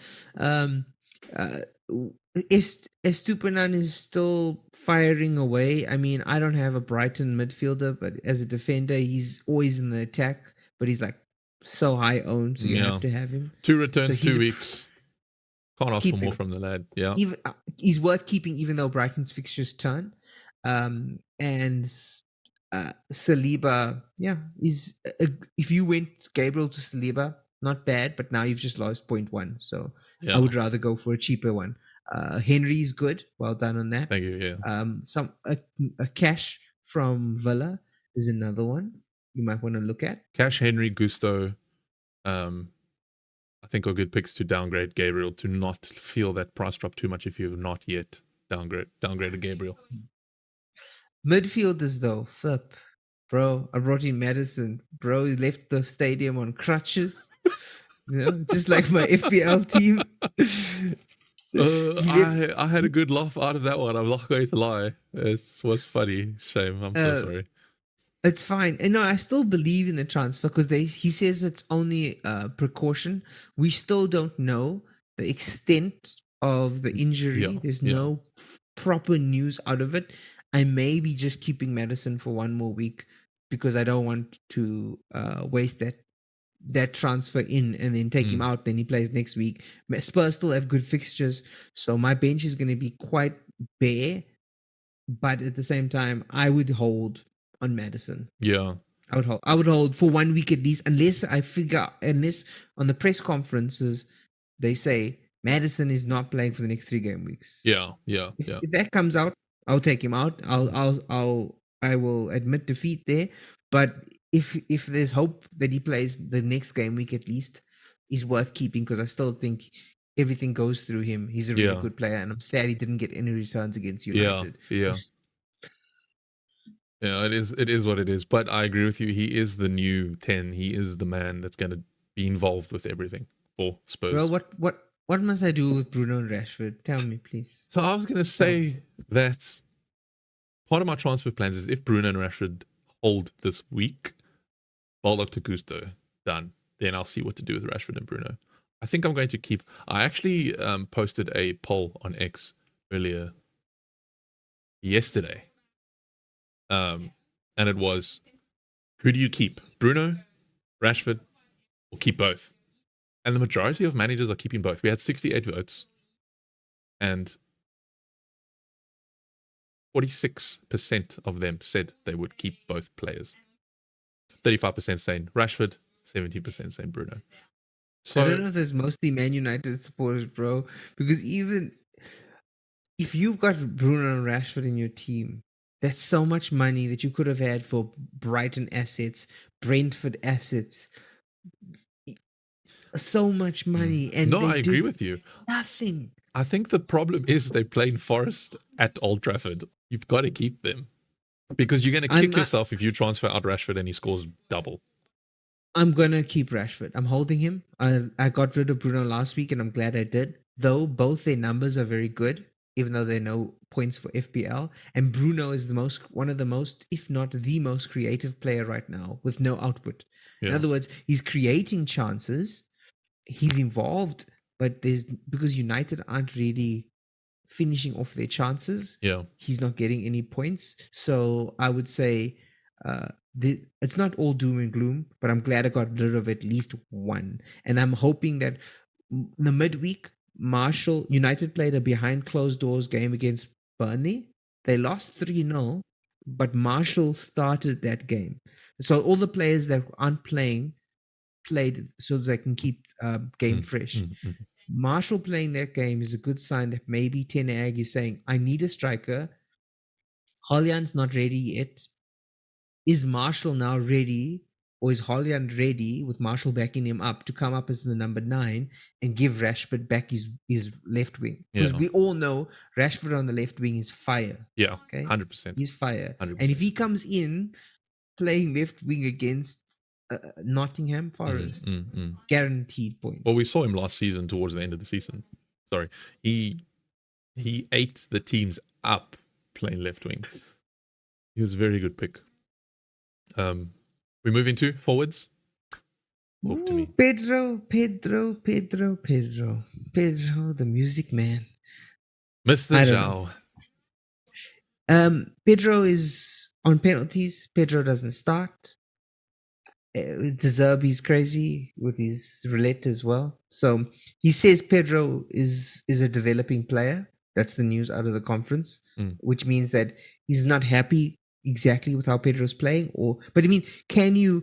Speaker 2: Estupinan is still firing away. I mean, I don't have a Brighton midfielder, but as a defender, he's always in the attack. But he's like so high owned, so you have to have him.
Speaker 1: 2 returns, 2 weeks. Can't ask for more from the lad. Yeah,
Speaker 2: he's worth keeping, even though Brighton's fixtures turn. And Saliba, is if you went Gabriel to Saliba, not bad, but now you've just lost 0.1. So I would rather go for a cheaper one. Henry is good. Well done on that.
Speaker 1: Thank you. Yeah.
Speaker 2: A cash from Villa is another one you might want to look at.
Speaker 1: Cash, Henry, Gusto, I think are good picks to downgrade Gabriel, to not feel that price drop too much if you have not yet downgraded Gabriel.
Speaker 2: Midfielders though, flip. Bro, I brought in Maddison. Bro, he left the stadium on crutches. Just like my FPL team.
Speaker 1: I had a good laugh out of that one. I'm not going to lie. It was funny. Shame. I'm so sorry.
Speaker 2: It's fine. And no, I still believe in the transfer, because he says it's only a precaution. We still don't know the extent of the injury. There's no proper news out of it. I may be just keeping Maddison for 1 more week, because I don't want to waste that transfer in and then take him out. Then he plays next week. Spurs still have good fixtures, so my bench is going to be quite bare. But at the same time, I would hold on Maddison.
Speaker 1: Yeah,
Speaker 2: I would hold for 1 week at least, unless on the press conferences they say Maddison is not playing for the next 3 game weeks. If that comes out, I'll take him out. I will admit defeat there. But if there's hope that he plays the next game week at least, he's worth keeping, because I still think everything goes through him. He's a really good player, and I'm sad he didn't get any returns against United.
Speaker 1: Yeah, it is what it is. But I agree with you. He is the new 10. He is the man that's going to be involved with everything for Spurs.
Speaker 2: Well, what must I do with Bruno and Rashford? Tell me, please.
Speaker 1: So I was going to say that part of my transfer plans is, if Bruno and Rashford hold this week, Baldock to Gusto, done. Then I'll see what to do with Rashford and Bruno. I think I'm going to keep... I actually posted a poll on X earlier yesterday. and it was, who do you keep? Bruno, Rashford, or keep both? And the majority of managers are keeping both. We had 68 votes, and 46% of them said they would keep both players. 35% saying Rashford, 70% saying Bruno. So
Speaker 2: I don't know if there's mostly Man United supporters, bro, because even if you've got Bruno and Rashford in your team, that's so much money that you could have had for Brighton assets, Brentford assets, so much money, and
Speaker 1: no,
Speaker 2: they
Speaker 1: I agree
Speaker 2: did
Speaker 1: with you.
Speaker 2: nothing.
Speaker 1: I think the problem is they playing Forest at Old Trafford. You've got to keep them because you're going to kick yourself if you transfer out Rashford and he scores double.
Speaker 2: I'm gonna keep Rashford. I'm holding him. I got rid of Bruno last week, and I'm glad I did. Though both their numbers are very good, even though there are no points for FPL. And Bruno is one of the most, if not the most creative player right now with no output.
Speaker 1: Yeah.
Speaker 2: In other words, he's creating chances. He's involved, but because United aren't really finishing off their chances.
Speaker 1: Yeah.
Speaker 2: He's not getting any points. So I would say it's not all doom and gloom, but I'm glad I got rid of at least one. And I'm hoping that the midweek, United played a behind closed doors game against Burnley. They lost 3-0, but Marshall started that game. So all the players that aren't played so they can keep game fresh. Marshall playing that game is a good sign that maybe Ten Hag is saying, I need a striker. Holland's not ready yet. Is Marshall now ready, or is Holland ready with Marshall backing him up to come up as the number 9 and give Rashford back his left wing? Because we all know Rashford on the left wing is fire.
Speaker 1: Yeah,
Speaker 2: okay,
Speaker 1: 100%.
Speaker 2: He's fire.
Speaker 1: 100%.
Speaker 2: And if he comes in playing left wing against Nottingham Forest, guaranteed points.
Speaker 1: Well, we saw him last season towards the end of the season. Sorry, he ate the teams up playing left wing. He was a very good pick. We move into forwards. Talk to me.
Speaker 2: Pedro, the music man.
Speaker 1: Mr. Zhao.
Speaker 2: Pedro is on penalties. Pedro doesn't start. De Zerbi's crazy with his roulette as well. So he says Pedro is a developing player. That's the news out of the conference, which means that he's not happy exactly with how Pedro's playing. But I mean, can you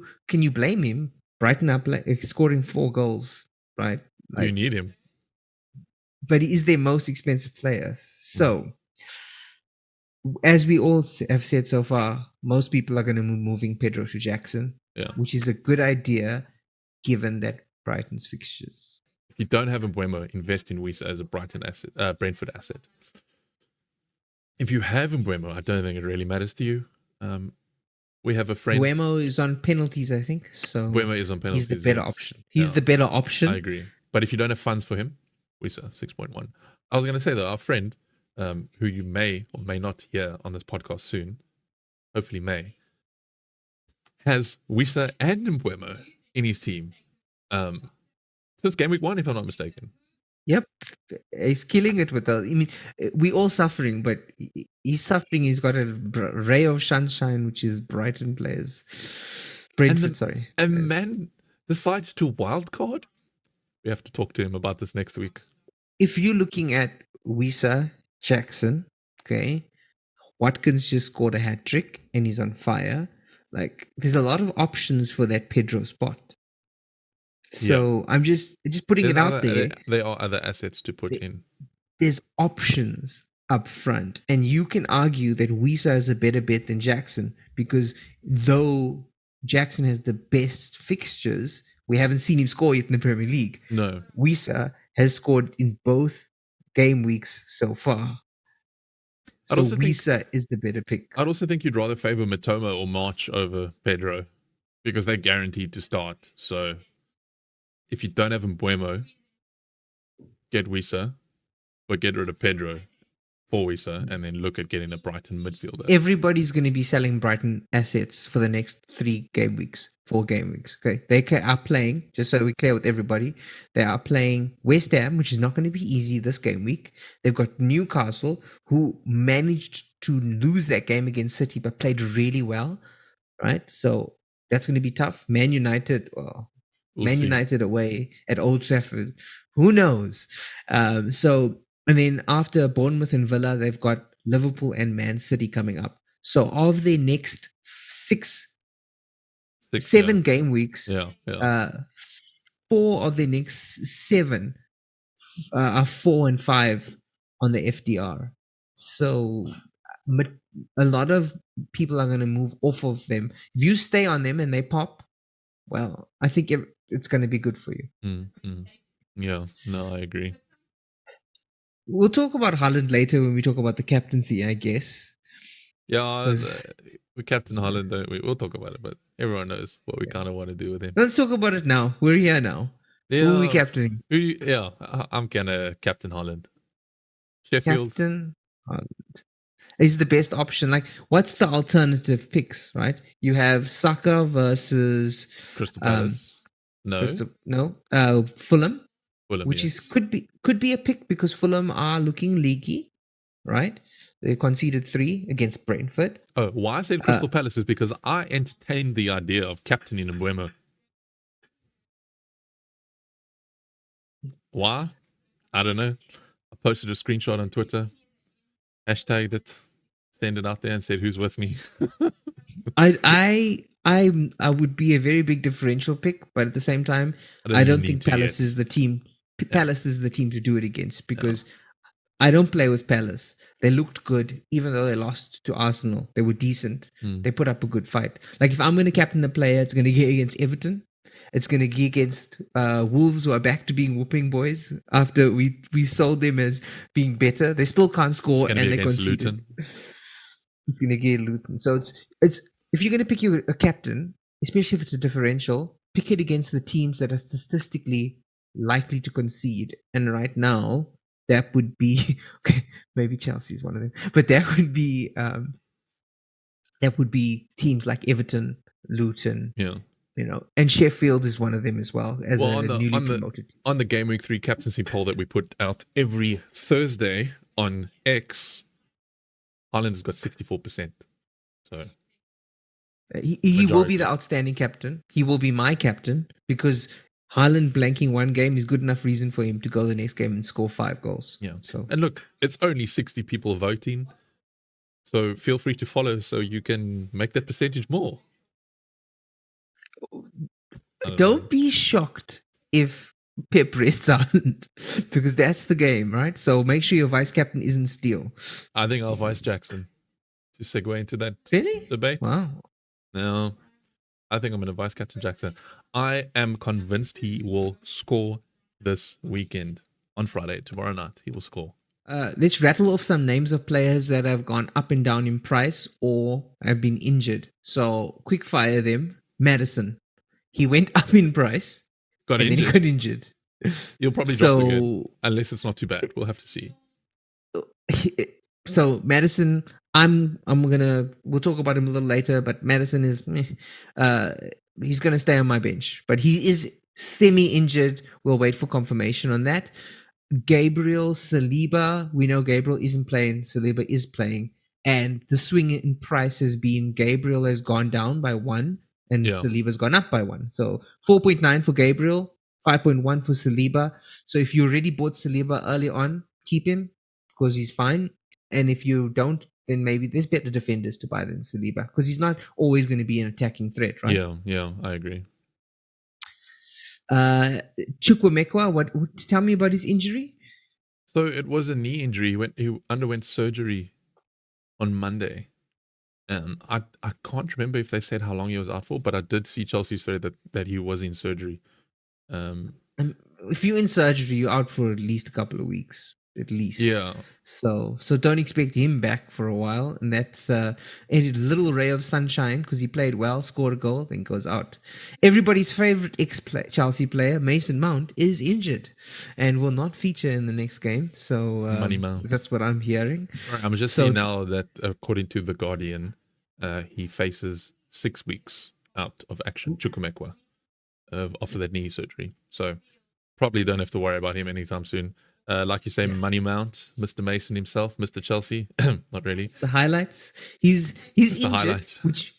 Speaker 2: blame him? Brighton are scoring 4 goals, right?
Speaker 1: You need him,
Speaker 2: but he is their most expensive player. So, as we all have said so far, most people are going to be moving Pedro to Jackson, which is a good idea given that Brighton's fixtures.
Speaker 1: If you don't have Mbeumo, invest in Wisa as a Brentford asset. If you have Mbeumo, I don't think it really matters to you. We have a friend.
Speaker 2: Mbeumo is on penalties, I think. So
Speaker 1: Mbeumo is on penalties.
Speaker 2: He's the better option. He's the better option.
Speaker 1: I agree. But if you don't have funds for him, Wisa 6.1. I was going to say that our friend, who you may or may not hear on this podcast soon, hopefully may, has Wisa and Mbeumo in his team since game week 1, if I'm not mistaken.
Speaker 2: Yep, he's killing it with us. I mean, we all suffering, but he's suffering. He's got a ray of sunshine, which is Brighton players. Brentford,
Speaker 1: And man decides to wildcard. We have to talk to him about this next week.
Speaker 2: If you're looking at Wisa, Jackson, okay, Watkins just scored a hat trick and he's on fire. Like, there's a lot of options for that Pedro spot. So I'm just putting it out there.
Speaker 1: There are other assets to put in.
Speaker 2: There's options up front, and you can argue that Wisa is a better bet than Jackson because though Jackson has the best fixtures, we haven't seen him score yet in the Premier League.
Speaker 1: No,
Speaker 2: Wisa has scored in both game weeks so far. So Wisa is the better pick.
Speaker 1: I'd also think you'd rather favor Matoma or March over Pedro because they're guaranteed to start. So if you don't have Mbeumo, get Wisa, but get rid of Pedro for Wisa, and then look at getting a Brighton midfielder.
Speaker 2: Everybody's going to be selling Brighton assets for the next 4 game weeks. Okay, they are playing, just so we're clear with everybody, they are playing West Ham, which is not going to be easy this game week. They've got Newcastle, who managed to lose that game against City, but played really well. right? So that's going to be tough. Man United,
Speaker 1: We'll
Speaker 2: Man
Speaker 1: see.
Speaker 2: United away at Old Trafford. Who knows? So, and then after Bournemouth and Villa, they've got Liverpool and Man City coming up. So of their next seven game weeks,
Speaker 1: Yeah.
Speaker 2: uh, 4 of the next 7 are 4 and 5 on the FDR. So a lot of people are going to move off of them. If you stay on them and they pop, well, I think it's going to be good for you.
Speaker 1: Yeah, no, I agree.
Speaker 2: We'll talk about Haaland later when we talk about the captaincy, I guess.
Speaker 1: Yeah, we Captain Haaland, don't we? We'll talk about it, but everyone knows what we kind of want to do with him.
Speaker 2: Let's talk about it now. We're here now.
Speaker 1: Yeah,
Speaker 2: Who are we captaining?
Speaker 1: I'm gonna Captain Haaland. Sheffield.
Speaker 2: Captain Haaland is the best option. Like, what's the alternative picks, right? You have Saka versus
Speaker 1: Crystal Palace.
Speaker 2: Fulham, which
Speaker 1: yes.
Speaker 2: is could be a pick because Fulham are looking leaky, right? They conceded 3 against Brentford.
Speaker 1: Oh, why I said Crystal Palace is because I entertained the idea of captaining Mbeumo. Why? I don't know. I posted a screenshot on Twitter, hashtagged it, sent it out there, and said, "Who's with me?"
Speaker 2: I would be a very big differential pick, but at the same time, I don't think Palace is the team. Palace is the team to do it against because I don't play with Palace. They looked good, even though they lost to Arsenal. They were decent. They put up a good fight. Like if I'm going to captain a player, it's going to get against Everton. It's going to get against Wolves, who are back to being whooping boys after we sold them as being better. They still can't score and they conceded. Luton. It's going to get Luton. So it's if you're going to pick a captain, especially if it's a differential, pick it against the teams that are statistically likely to concede. And right now, that would be maybe Chelsea is one of them, but that would be teams like Everton, Luton, and Sheffield is one of them as well as newly promoted.
Speaker 1: On the Game Week 3 captaincy poll that we put out every Thursday on X, Haaland's got 64%. So
Speaker 2: he will be the outstanding captain. He will be my captain because Haaland blanking one game is good enough reason for him to go the next game and score 5 goals.
Speaker 1: Yeah.
Speaker 2: So
Speaker 1: and look, it's only 60 people voting, so feel free to follow so you can make that percentage more.
Speaker 2: Don't be shocked if Pep rests Haaland because that's the game, right? So make sure your vice captain isn't Steele.
Speaker 1: I think I'll vice Jackson to segue into that debate.
Speaker 2: Wow.
Speaker 1: No, I think I'm going to vice captain Jackson. I am convinced he will score this weekend on Friday. Tomorrow night, he will score.
Speaker 2: Let's rattle off some names of players that have gone up and down in price or have been injured. So quick fire them. Maddison. He went up in price. Then he got injured.
Speaker 1: He'll probably drop again. Unless it's not too bad. We'll have to see.
Speaker 2: So Maddison, we'll talk about him a little later, but Maddison is, he's going to stay on my bench. But he is semi-injured. We'll wait for confirmation on that. Gabriel Saliba, we know Gabriel isn't playing. Saliba is playing. And the swing in price has been Gabriel has gone down by 1 and Saliba's gone up by 1. So 4.9 for Gabriel, 5.1 for Saliba. So if you already bought Saliba early on, keep him because he's fine. And if you don't, then maybe there's better defenders to buy than Saliba because he's not always going to be an attacking threat, right?
Speaker 1: Yeah, I agree.
Speaker 2: Chukwuemeka, tell me about his injury.
Speaker 1: So it was a knee injury. He underwent surgery on Monday. And I can't remember if they said how long he was out for, but I did see Chelsea say that he was in surgery.
Speaker 2: If you're in surgery, you're out for at least a couple of weeks. At least.
Speaker 1: Yeah.
Speaker 2: So don't expect him back for a while. And that's a little ray of sunshine because he played well, scored a goal, then goes out. Everybody's favorite Chelsea player, Mason Mount, is injured and will not feature in the next game. So
Speaker 1: Money Mount.
Speaker 2: That's what I'm hearing.
Speaker 1: I'm just seeing now that according to The Guardian, he faces 6 weeks out of action, Chukwuemeka, after that knee surgery. So probably don't have to worry about him anytime soon. Like you say, Money Mount, Mr. Mason himself, Mr. Chelsea. Not really.
Speaker 2: The highlights. He's injured,
Speaker 1: highlights.
Speaker 2: which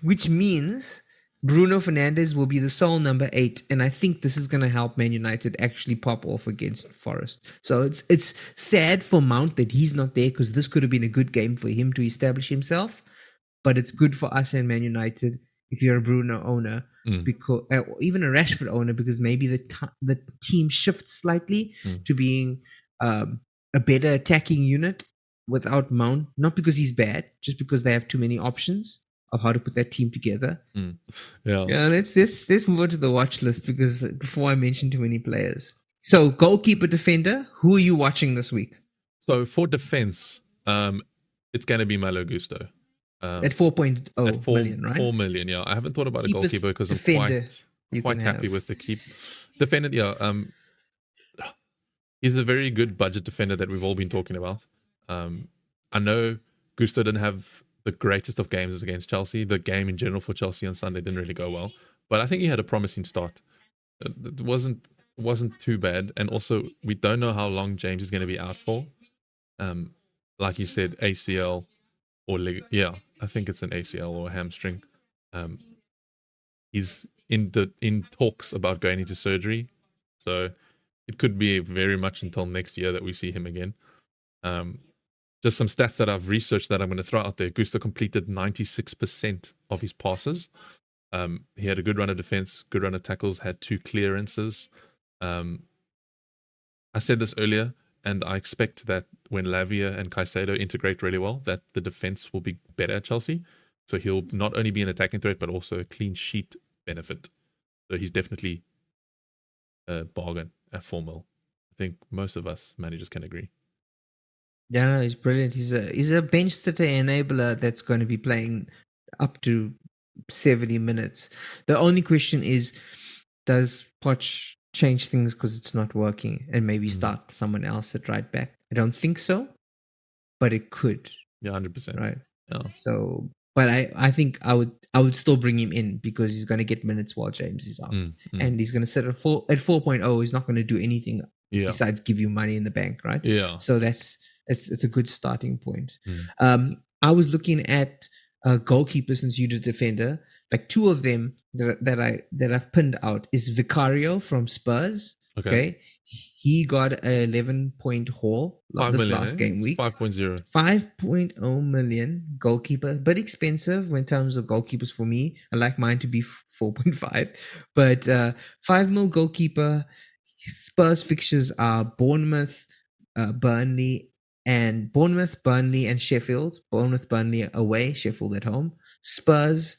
Speaker 2: which means Bruno Fernandes will be the sole number 8, and I think this is going to help Man United actually pop off against Forest. So it's sad for Mount that he's not there, because this could have been a good game for him to establish himself, but it's good for us and Man United if you're a Bruno owner, because or even a Rashford owner, because maybe the team shifts slightly to being a better attacking unit without Mount, not because he's bad, just because they have too many options of how to put that team together. Yeah, let's move on to the watch list, because before I mention too many players. So goalkeeper, defender, who are you watching this week?
Speaker 1: So for defense, it's going to be Malo Gusto.
Speaker 2: At 4.0 million, right?
Speaker 1: 4 million, yeah. I haven't thought about
Speaker 2: Keepers,
Speaker 1: a goalkeeper because I'm quite happy with the keep. Defender, yeah. He's a very good budget defender that we've all been talking about. I know Gusto didn't have the greatest of games against Chelsea. The game in general for Chelsea on Sunday didn't really go well, but I think he had a promising start. It wasn't too bad, and also we don't know how long James is going to be out for. Like you said, ACL or I think it's an ACL or a hamstring. He's in talks about going into surgery, so it could be very much until next year that we see him again. Just some stats that I've researched that I'm going to throw out there. Gusto completed 96% of his passes. He had a good run of defense, good run of tackles, had 2 clearances. I said this earlier, and I expect that when Lavia and Caicedo integrate really well, that the defense will be better at Chelsea. So he'll not only be an attacking threat, but also a clean sheet benefit. So he's definitely a bargain at 4 mil. I think most of us managers can agree.
Speaker 2: Yeah, no, he's brilliant. He's a bench sitter enabler that's going to be playing up to 70 minutes. The only question is, does Poch change things because it's not working and maybe start someone else at right back? I don't think so, but it could.
Speaker 1: Yeah, 100%.
Speaker 2: Right.
Speaker 1: Yeah.
Speaker 2: So, but I think I would still bring him in, because he's going to get minutes while James is out, and he's going to sit at 4.0. He's not going to do anything besides give you money in the bank, right?
Speaker 1: Yeah.
Speaker 2: So it's a good starting point. I was looking at goalkeepers since you did defender. Like 2 of them that I've pinned out is Vicario from Spurs. Okay. He got a 11-point haul last game week.
Speaker 1: 5.0.
Speaker 2: 5.0 million goalkeeper, but expensive in terms of goalkeepers for me. I like mine to be 4.5, but 5 mil goalkeeper. Spurs fixtures are Bournemouth, Burnley, and Sheffield. Bournemouth, Burnley away, Sheffield at home. Spurs.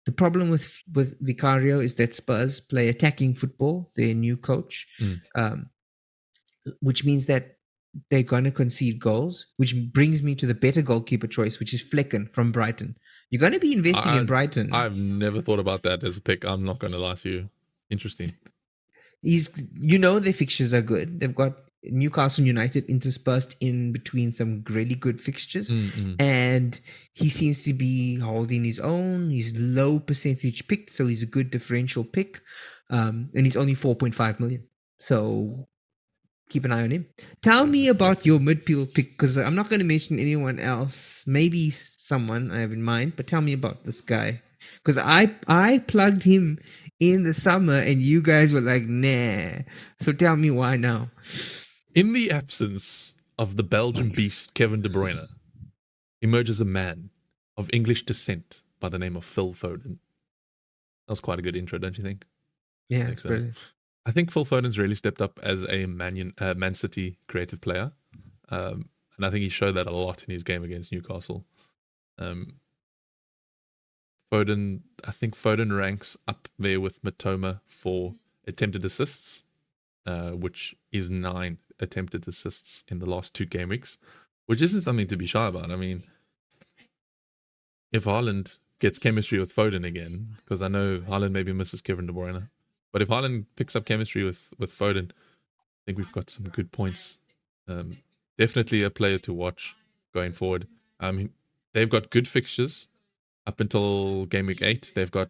Speaker 2: The problem with Vicario is that Spurs play attacking football. Their new coach, which means that they're going to concede goals, which brings me to the better goalkeeper choice, which is Flecken from Brighton. You're going to be investing in Brighton.
Speaker 1: I've never thought about that as a pick. I'm not going to lie to you. Interesting.
Speaker 2: Their fixtures are good. They've got Newcastle United interspersed in between some really good fixtures, and he seems to be holding his own. He's low percentage picked, so he's a good differential pick, and he's only 4.5 million. So keep an eye on him. Tell me about your midfield pick, because I'm not going to mention anyone else. Maybe someone I have in mind, but tell me about this guy, because I plugged him in the summer and you guys were like, nah. So tell me why now.
Speaker 1: In the absence of the Belgian beast Kevin De Bruyne, emerges a man of English descent by the name of Phil Foden. That was quite a good intro, don't you think?
Speaker 2: Yeah, it's brilliant.
Speaker 1: I think Phil Foden's really stepped up as a Man City creative player. And I think he showed that a lot in his game against Newcastle. I think Foden ranks up there with Matoma for attempted assists, which is 9 attempted assists in the last 2 game weeks, which isn't something to be shy about. I mean, if Haaland gets chemistry with Foden again, because I know Haaland maybe misses Kevin De Bruyne, but if Haaland picks up chemistry with Foden, I think we've got some good points. Definitely a player to watch going forward. They've got good fixtures up until game week 8. They've got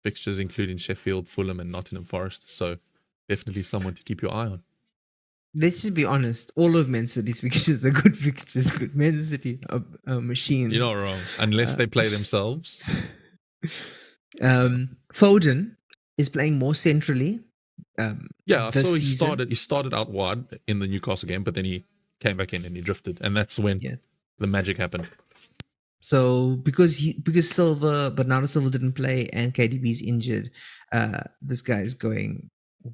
Speaker 1: fixtures including Sheffield, Fulham, and Nottingham Forest. So definitely someone to keep your eye on.
Speaker 2: Let's just be honest. All of Man City's fixtures are good fixtures. Man City are machines.
Speaker 1: You're not wrong, unless they play themselves.
Speaker 2: Foden is playing more centrally.
Speaker 1: Yeah,
Speaker 2: This
Speaker 1: so
Speaker 2: season.
Speaker 1: he started out wide in the Newcastle game, but then he came back in and he drifted, and that's when
Speaker 2: Yeah.
Speaker 1: the magic happened.
Speaker 2: So because Bernardo Silva didn't play and KDB's injured, this guy is going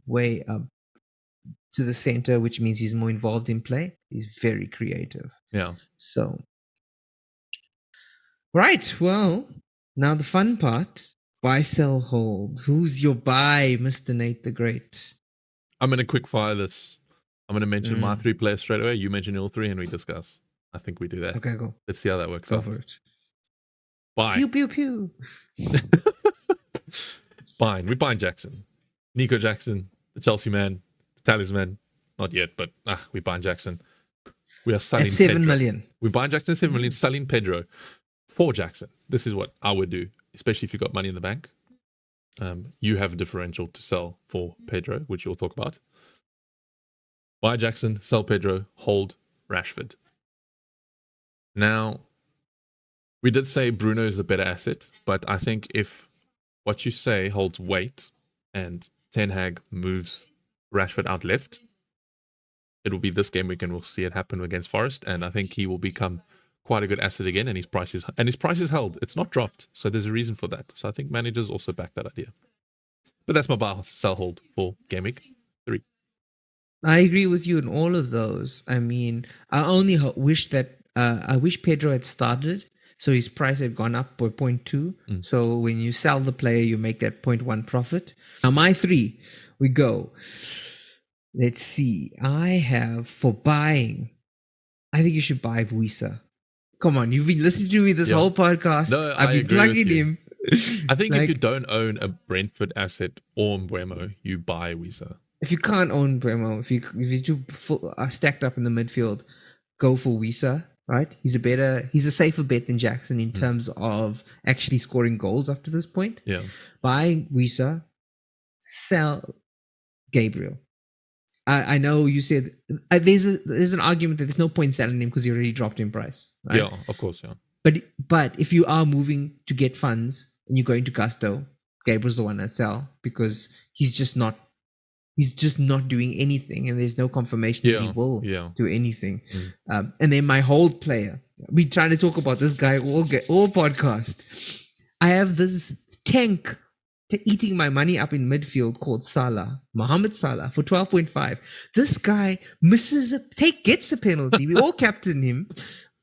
Speaker 2: way up to the center, which means he's more involved in play. He's very creative.
Speaker 1: Yeah.
Speaker 2: So, right. Well, now the fun part: buy, sell, hold. Who's your buy, Mr. Nate the Great?
Speaker 1: I'm going to quick fire this. I'm going to mention my 3 players straight away. You mention your 3 and we discuss. I think we do that.
Speaker 2: Okay, go.
Speaker 1: Let's see how that works
Speaker 2: Go
Speaker 1: out.
Speaker 2: for it.
Speaker 1: Buy.
Speaker 2: Pew pew pew.
Speaker 1: Buying. We're buying Jackson. Nico Jackson, the Chelsea man, the talisman. Not yet, but we're buying Jackson. We are selling
Speaker 2: At 7
Speaker 1: Pedro.
Speaker 2: million.
Speaker 1: We're buying Jackson at 7 million, selling Pedro for Jackson. This is what I would do, especially if you've got money in the bank. You have a differential to sell for Pedro, which you'll talk about. Buy Jackson, sell Pedro, hold Rashford. Now, we did say Bruno is the better asset, but I think if what you say holds weight and Ten Hag moves Rashford out left, it will be this game weekend. We'll see it happen against Forest, and I think he will become quite a good asset again. And his price is held. It's not dropped, so there's a reason for that. So I think managers also back that idea. But that's my buy, sell, hold for game week 3.
Speaker 2: I agree with you in all of those. I mean, I only wish that I wish Pedro had started, so his price had gone up by 0.2. So when you sell the player, you make that 0.1 profit. Now my 3, we go. Let's see. I have for buying. I think you should buy Wisa. Come on, you've been listening to me this whole podcast.
Speaker 1: No,
Speaker 2: I've been plugging him.
Speaker 1: I think if you don't own a Brentford asset or Mbeumo, you buy Wisa.
Speaker 2: If you can't own Bremo, if you are stacked up in the midfield, go for Wisa. Right? He's a safer bet than Jackson in terms of actually scoring goals up to this point.
Speaker 1: Yeah.
Speaker 2: Buy Wisa, sell Gabriel. I know you said there's an argument that there's no point selling him because he already dropped in price. Right?
Speaker 1: Yeah, of course, yeah.
Speaker 2: But if you are moving to get funds and you're going to Gusto, Gabriel's the one to sell because he's just not doing anything, and there's no confirmation that he will do anything. And then my hold player, we trying to talk about this guy all podcast. I have this tank eating my money up in midfield called Salah, Mohamed Salah, for 12.5. This guy gets a penalty. We all captain him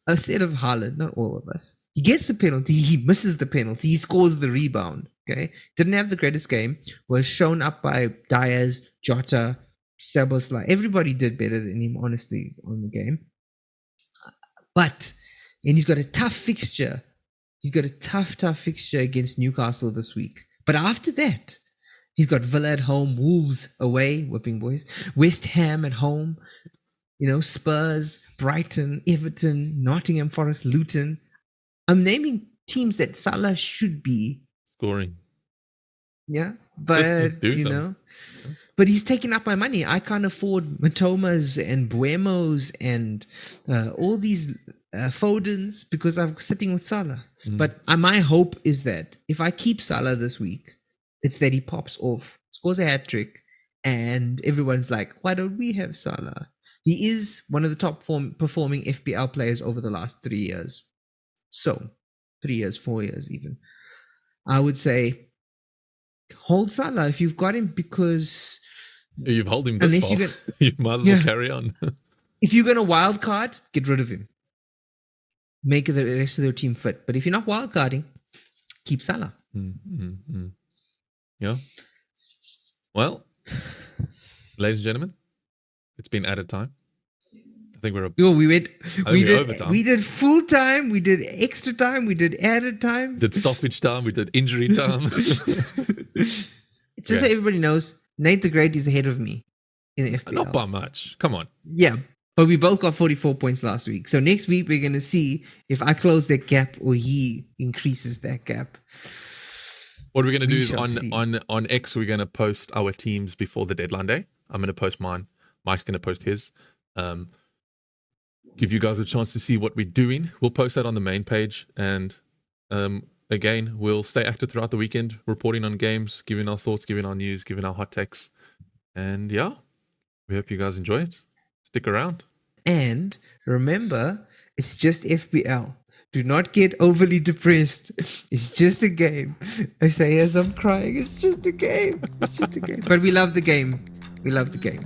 Speaker 2: instead of Haaland, not all of us. He gets the penalty. He misses the penalty. He scores the rebound. Okay, didn't have the greatest game. Was shown up by Diaz, Jota, Szoboszlai. Everybody did better than him, honestly, on the game. And he's got a tough fixture. He's got a tough fixture against Newcastle this week. But after that, he's got Villa at home, Wolves away, whipping boys, West Ham at home, Spurs, Brighton, Everton, Nottingham Forest, Luton. I'm naming teams that Salah should be
Speaker 1: scoring.
Speaker 2: Yeah, but but he's taking up my money. I can't afford Matomas and Buemos and all these Fodens because I'm sitting with Salah. But my hope is that if I keep Salah this week, it's that he pops off, scores a hat trick, and everyone's like, "Why don't we have Salah?" He is one of the top performing FPL players over the last 3 years. So, 3 years, 4 years even. I would say hold Salah if you've got him because...
Speaker 1: You've held him this far. You might as well carry on.
Speaker 2: If you're going to wildcard, get rid of him. Make the rest of their team fit. But if you're not wildcarding, keep Salah.
Speaker 1: Yeah. Well, ladies and gentlemen, it's been added time. I think we're overtime.
Speaker 2: We did full time, we did extra time, we did added time.
Speaker 1: Did stoppage time, we did injury time.
Speaker 2: Just so everybody knows, Nate the Great is ahead of me in the FPL.
Speaker 1: Not by much. Come on.
Speaker 2: Yeah, but we both got 44 points last week. So next week we're going to see if I close that gap or he increases that gap.
Speaker 1: What we're going to do is on X, we're going to post our teams before the deadline day. I'm going to post mine. Mike's going to post his. Give you guys a chance to see what we're doing. We'll post that on the main page, and again, we'll stay active throughout the weekend, reporting on games, giving our thoughts, giving our news, giving our hot takes. And yeah, we hope you guys enjoy it. Stick around.
Speaker 2: And remember, it's just FPL. Do not get overly depressed. It's just a game. I say as I'm crying, it's just a game. It's just a game. But we love the game. We love the game.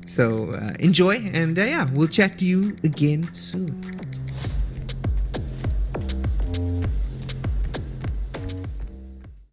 Speaker 2: So enjoy, and yeah, we'll chat to you again soon.